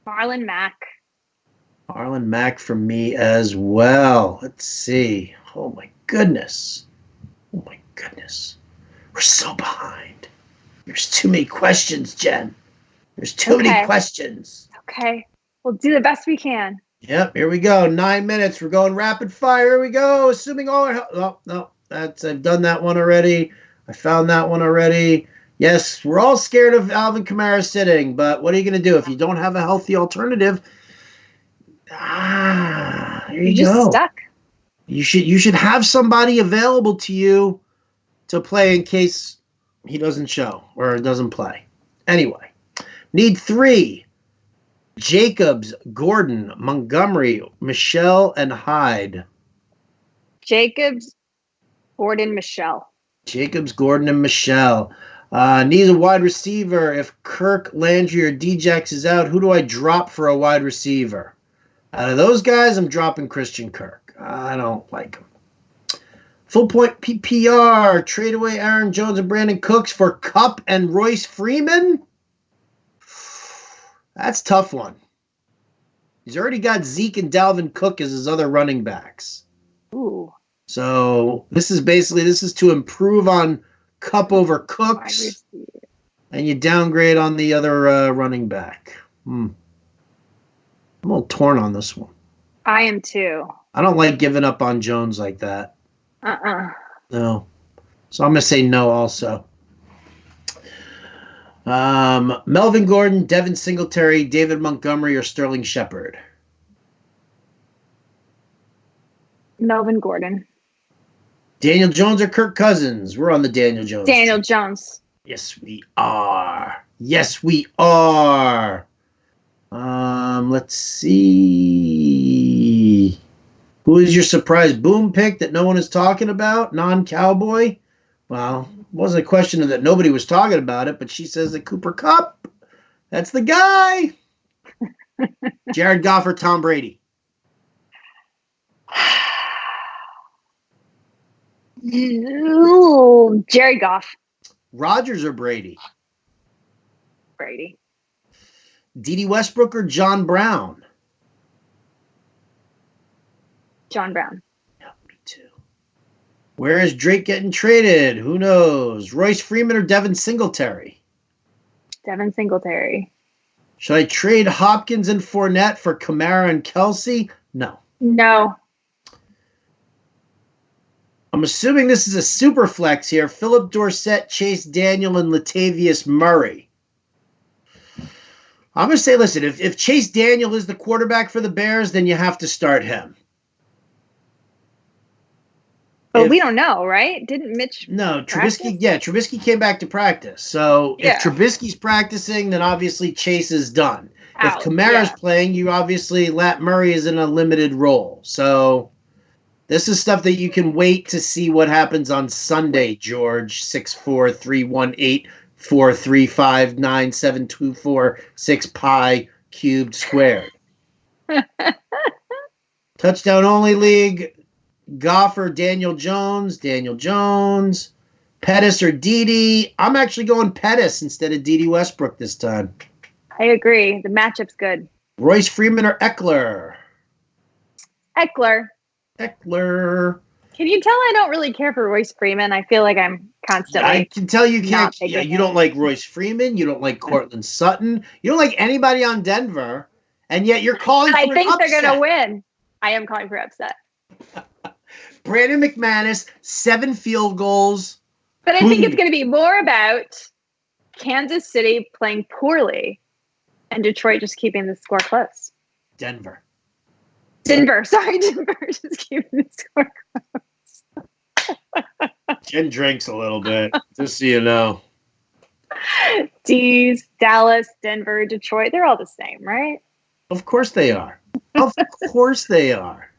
Marlon Mack. Marlon Mack for me as well. Let's see. Oh, my goodness. Oh, my goodness. We're so behind. There's too many questions, Jen. There's too many questions. Okay. We'll do the best we can. Yep, here we go. 9 minutes. We're going rapid fire. Here we go. Assuming all our... Oh, no. I've done that one already. I found that one already. Yes, we're all scared of Alvin Kamara sitting, but what are you going to do if you don't have a healthy alternative? Here you just go. Stuck. You should have somebody available to you to play in case he doesn't show or doesn't play. Anyway, need 3. Jacobs, Gordon, Montgomery, Michelle, and Hyde. Jacobs, Gordon, Michelle. Jacobs, Gordon, and Michelle. Needs a wide receiver. If Kirk, Landry, or Djax is out, who do I drop for a wide receiver? Out of those guys, I'm dropping Christian Kirk. I don't like him. Full point PPR. Trade away Aaron Jones and Brandon Cooks for Kupp and Royce Freeman? That's a tough one. He's already got Zeke and Dalvin Cook as his other running backs. Ooh. So this is to improve on Kupp over Cooks, and you downgrade on the other running back. I'm a little torn on this one. I am too. I don't like giving up on Jones like that. No. So I'm going to say no also. Melvin Gordon, Devin Singletary, David Montgomery, or Sterling Shepard? Melvin Gordon. Daniel Jones or Kirk Cousins? We're on the Daniel Jones. Daniel Jones. Yes, we are. Yes, we are. Let's see. Who is your surprise boom pick that no one is talking about? Non-Cowboy? Well, it wasn't a question that nobody was talking about it, but she says that Cooper Kupp, that's the guy. Jared Goff or Tom Brady? Ooh, Jared Goff. Rodgers or Brady? Brady. Dede Westbrook or John Brown? John Brown. Yeah, me too. Where is Drake getting traded? Who knows? Royce Freeman or Devin Singletary? Devin Singletary. Should I trade Hopkins and Fournette for Kamara and Kelsey? No. No. I'm assuming this is a super flex here. Phillip Dorsett, Chase Daniel, and Latavius Murray. I'm going to say, listen, if Chase Daniel is the quarterback for the Bears, then you have to start him. But we don't know, right? Didn't Mitch No, practice? Trubisky came back to practice. So if Trubisky's practicing, then obviously Chase is done. If Kamara's playing, you obviously Lat Murray is in a limited role. So this is stuff that you can wait to see what happens on Sunday, George. 6431843597246 pi cubed squared. Touchdown only league. Goff or Daniel Jones? Daniel Jones. Pettis or Dede? I'm actually going Pettis instead of Dede Westbrook this time. I agree. The matchup's good. Royce Freeman or Eckler? Eckler. Can you tell I don't really care for Royce Freeman? I feel like I'm constantly. I can tell you can't. Yeah, you don't like Royce Freeman. You don't like Courtland Sutton. You don't like anybody on Denver, and yet you're calling for an upset. I think they're going to win. I am calling for upset. Brandon McManus, 7 field goals. But I think it's going to be more about Kansas City playing poorly and Detroit just keeping the score close. Denver. Sorry, Denver just keeping the score close. Jen drinks a little bit, just so you know. D's, Dallas, Denver, Detroit, they're all the same, right? Of course they are. Of course they are.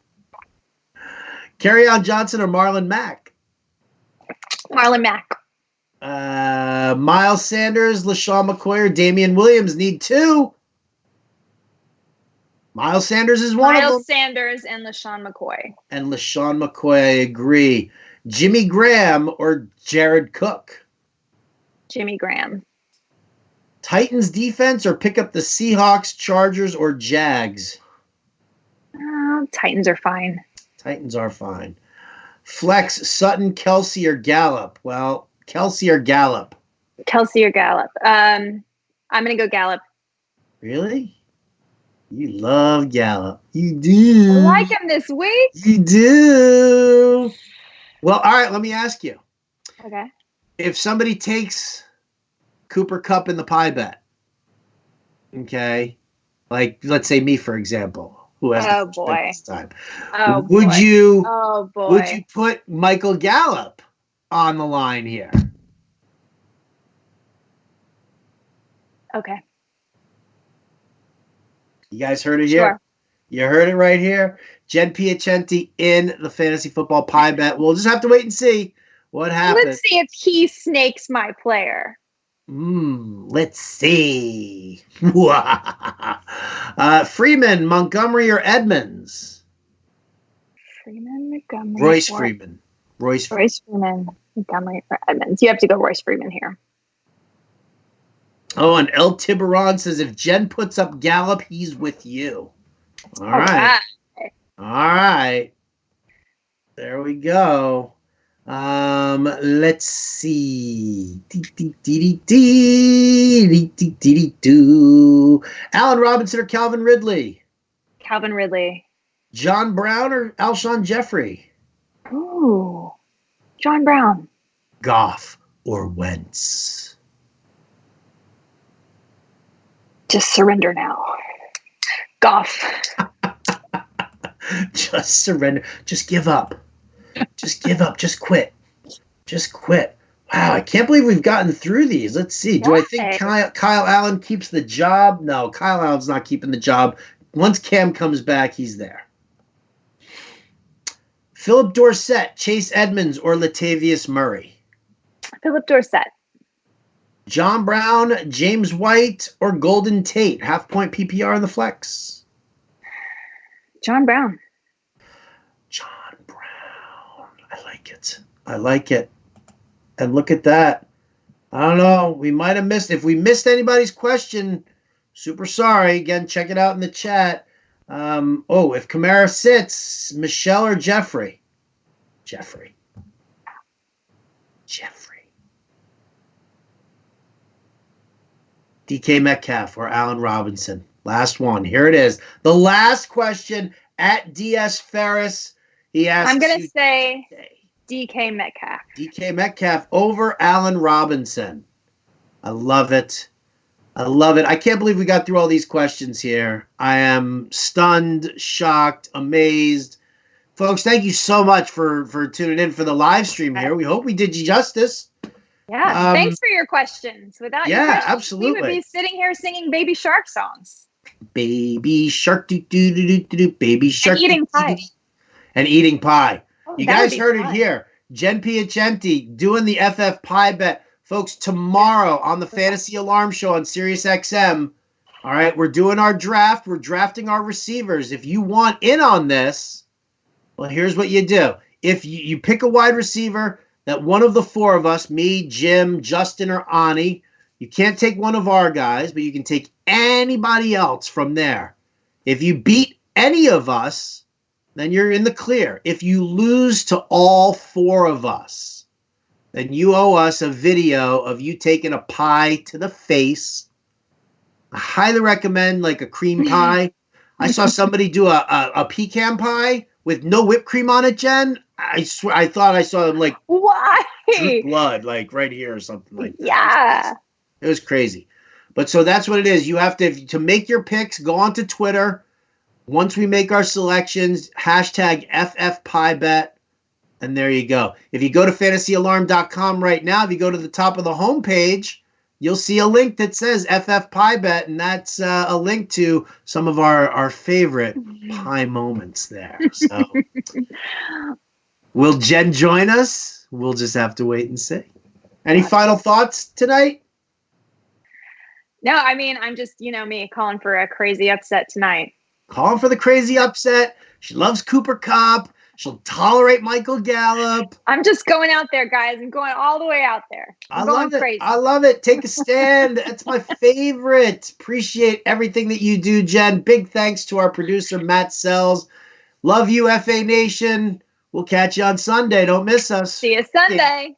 Kerryon Johnson or Marlon Mack? Marlon Mack. Miles Sanders, LaShawn McCoy, or Damian Williams need 2. Miles Sanders is one of them. Miles Sanders and LaShawn McCoy. And LaShawn McCoy, I agree. Jimmy Graham or Jared Cook? Jimmy Graham. Titans defense or pick up the Seahawks, Chargers, or Jags? Titans are fine. Titans are fine. Flex, Sutton, Kelsey, or Gallup? Well, Kelsey or Gallup? Kelsey or Gallup. I'm going to go Gallup. Really? You love Gallup. You do. I like him this week. You do. Well, all right, let me ask you. Okay. If somebody takes Cooper Kupp in the pie bet. Okay. Like, let's say me, for example, who has the first pick this time. Would you put Michael Gallup on the line here? Okay. You guys heard it here? You heard it right here. Jen Piacenti in the fantasy football pie bet. We'll just have to wait and see what happens. Let's see if he snakes my player. Let's see. Freeman, Montgomery, or Edmunds? Freeman, Montgomery. Royce Freeman, Montgomery, or Edmunds. You have to go Royce Freeman here. Oh, and El Tiburon says if Jen puts up Gallup, he's with you. All right. All right. There we go. Let's see. Allen Robinson or Calvin Ridley? Calvin Ridley. John Brown or Alshon Jeffrey? Ooh, John Brown. Goff or Wentz? Just surrender now. Goff. Just surrender. Just give up. Just give up. Just quit. Just quit. Wow, I can't believe we've gotten through these. Let's see. Do I think Kyle Allen keeps the job? No, Kyle Allen's not keeping the job. Once Cam comes back, he's there. Phillip Dorsett, Chase Edmunds, or Latavius Murray? Phillip Dorsett. John Brown, James White, or Golden Tate? Half-point PPR in the flex. John Brown. John Brown. I like it. I like it. And look at that. I don't know. We might have missed. If we missed anybody's question, super sorry. Again, check it out in the chat. If Kamara sits, Michelle or Jeffrey? Jeffrey. DK Metcalf or Allen Robinson? Last one. Here it is. The last question at DS Ferris. He asks. I'm going to say DK Metcalf. DK Metcalf over Allen Robinson. I love it. I love it. I can't believe we got through all these questions here. I am stunned, shocked, amazed. Folks, thank you so much for tuning in for the live stream here. We hope we did you justice. Yeah, thanks for your questions. Without your questions, absolutely. We would be sitting here singing Baby Shark songs. Baby Shark, do, Baby Shark. And eating pie. And eating pie. Oh, you guys heard it here. Jen Piacenti doing the FF pie bet. Folks, tomorrow on the Fantasy Alarm Show on Sirius XM, all right, we're doing our draft. We're drafting our receivers. If you want in on this, well, here's what you do. If you pick a wide receiver that one of the four of us, me, Jim, Justin, or Ani, you can't take one of our guys, but you can take anybody else from there. If you beat any of us, then you're in the clear. If you lose to all four of us, then you owe us a video of you taking a pie to the face. I highly recommend like a cream pie. I saw somebody do a pecan pie with no whipped cream on it, Jen. I swear, I thought I saw them like blood, like right here or something like that. Yeah, it was crazy. But so that's what it is. You have to make your picks. Go onto Twitter. Once we make our selections, hashtag FFPieBet, and there you go. If you go to fantasyalarm.com right now, if you go to the top of the homepage, you'll see a link that says FF Pie Bet, and that's a link to some of our favorite pie moments there. So, will Jen join us? We'll just have to wait and see. Any final thoughts tonight? No, I mean, I'm just, me calling for a crazy upset tonight. Calling for the crazy upset. She loves Cooper Kupp. She'll tolerate Michael Gallup. I'm just going out there, guys. I'm going all the way out there. I'm going crazy. I love it. Take a stand. That's my favorite. Appreciate everything that you do, Jen. Big thanks to our producer, Matt Sells. Love you, FA Nation. We'll catch you on Sunday. Don't miss us. See you Sunday.